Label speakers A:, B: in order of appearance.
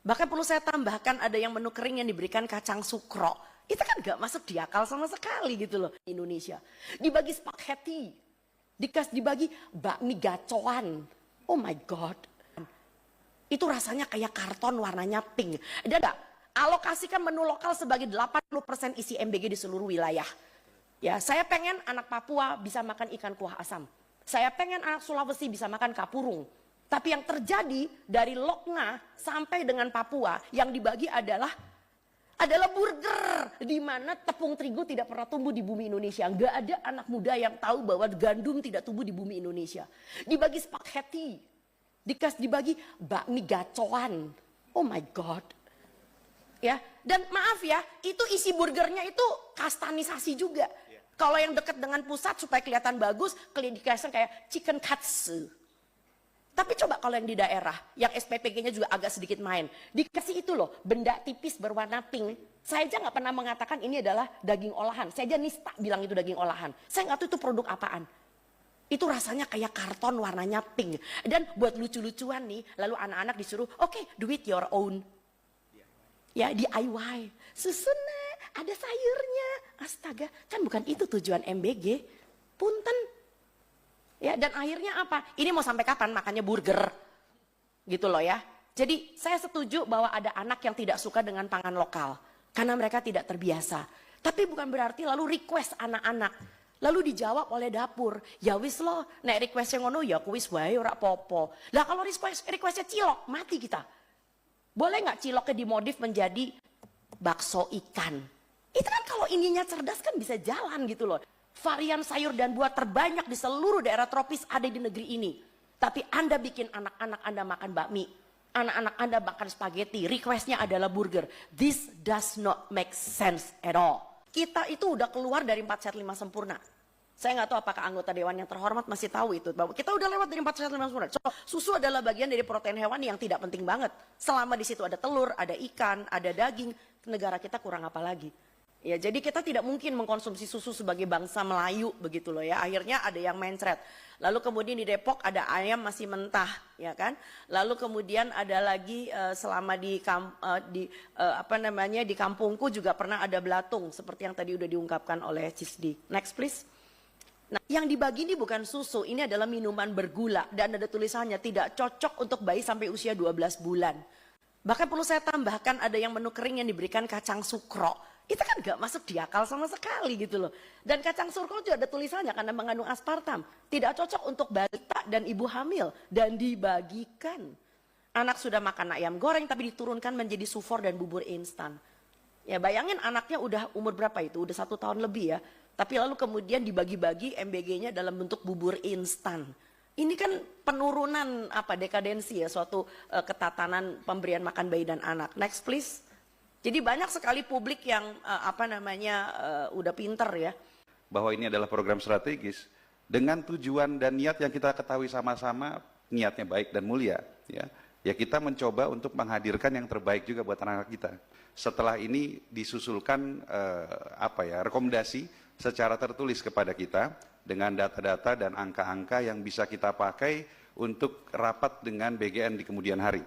A: Bahkan perlu saya tambahkan ada yang menu kering yang diberikan kacang sukro. Itu kan gak masuk di akal sama sekali gitu loh. Indonesia. Dibagi spaghetti. Dibagi bakmi gacoan. Oh my God. Itu rasanya kayak karton warnanya pink. Dan enggak, alokasikan menu lokal sebagai 80% isi MBG di seluruh wilayah. Ya, saya pengen anak Papua bisa makan ikan kuah asam. Saya pengen anak Sulawesi bisa makan kapurung. Tapi yang terjadi dari Lokna sampai dengan Papua yang dibagi adalah burger, di mana tepung terigu tidak pernah tumbuh di bumi Indonesia. Nggak ada anak muda yang tahu bahwa gandum tidak tumbuh di bumi Indonesia. Dibagi spaghetti, dibagi bakmi gacoan. Oh my God. Ya, dan maaf ya, itu isi burgernya itu kastanisasi juga. Kalau yang dekat dengan pusat supaya kelihatan bagus, dikasih kayak chicken katsu. Tapi coba kalau yang di daerah, yang SPPG-nya juga agak sedikit main. Dikasih itu loh, benda tipis berwarna pink. Saya aja nggak pernah mengatakan ini adalah daging olahan. Saya aja nista bilang itu daging olahan. Saya nggak tahu itu produk apaan. Itu rasanya kayak karton warnanya pink. Dan buat lucu-lucuan nih, lalu anak-anak disuruh, oke, do it your own. Ya, DIY. Susunnya, ada sayurnya. Astaga, kan bukan itu tujuan MBG. Punten. Ya, dan akhirnya apa? Ini mau sampai kapan makannya burger? Gitu loh ya. Jadi saya setuju bahwa ada anak yang tidak suka dengan pangan lokal. Karena mereka tidak terbiasa. Tapi bukan berarti lalu request anak-anak. Lalu dijawab oleh dapur. Ya wis loh, nek requestnya ngono ya kuis wae ora popo. Lah kalau requestnya cilok, mati kita. Boleh nggak ciloknya dimodif menjadi bakso ikan? Itu kan kalau ininya cerdas kan bisa jalan gitu loh. Varian sayur dan buah terbanyak di seluruh daerah tropis ada di negeri ini. Tapi Anda bikin anak-anak Anda makan bakmi. Anak-anak Anda makan spaghetti. Requestnya adalah burger. This does not make sense at all. Kita itu udah keluar dari 4 sehat 5 sempurna. Saya nggak tahu apakah anggota Dewan yang terhormat masih tahu itu. Bahwa kita udah lewat dari 4 sehat 5 sempurna. So, susu adalah bagian dari protein hewan yang tidak penting banget. Selama di situ ada telur, ada ikan, ada daging. Negara kita kurang apa lagi? Ya, jadi kita tidak mungkin mengkonsumsi susu sebagai bangsa Melayu begitu loh ya. Akhirnya ada yang mencret. Lalu kemudian di Depok ada ayam masih mentah, ya kan? Lalu kemudian ada lagi selama di kampungku juga pernah ada belatung seperti yang tadi udah diungkapkan oleh Cisdi. Next please. Nah, yang dibagi ini bukan susu, ini adalah minuman bergula dan ada tulisannya tidak cocok untuk bayi sampai usia 12 bulan. Bahkan perlu saya tambahkan ada yang menu kering yang diberikan kacang sukro. Itu kan gak masuk di akal sama sekali gitu loh. Dan kacang sukro juga ada tulisannya karena mengandung aspartam. Tidak cocok untuk balita dan ibu hamil. Dan dibagikan. Anak sudah makan ayam goreng tapi diturunkan menjadi sufor dan bubur instan. Ya bayangin anaknya udah umur berapa itu? Udah 1 tahun lebih ya. Tapi lalu kemudian dibagi-bagi MBG-nya dalam bentuk bubur instan. Ini kan penurunan dekadensi ya, suatu ketatanan pemberian makan bayi dan anak. Next please. Jadi banyak sekali publik yang udah pinter ya.
B: Bahwa ini adalah program strategis dengan tujuan dan niat yang kita ketahui sama-sama, niatnya baik dan mulia ya. Ya kita mencoba untuk menghadirkan yang terbaik juga buat anak-anak kita. Setelah ini disusulkan rekomendasi secara tertulis kepada kita dengan data-data dan angka-angka yang bisa kita pakai untuk rapat dengan BGN di kemudian hari.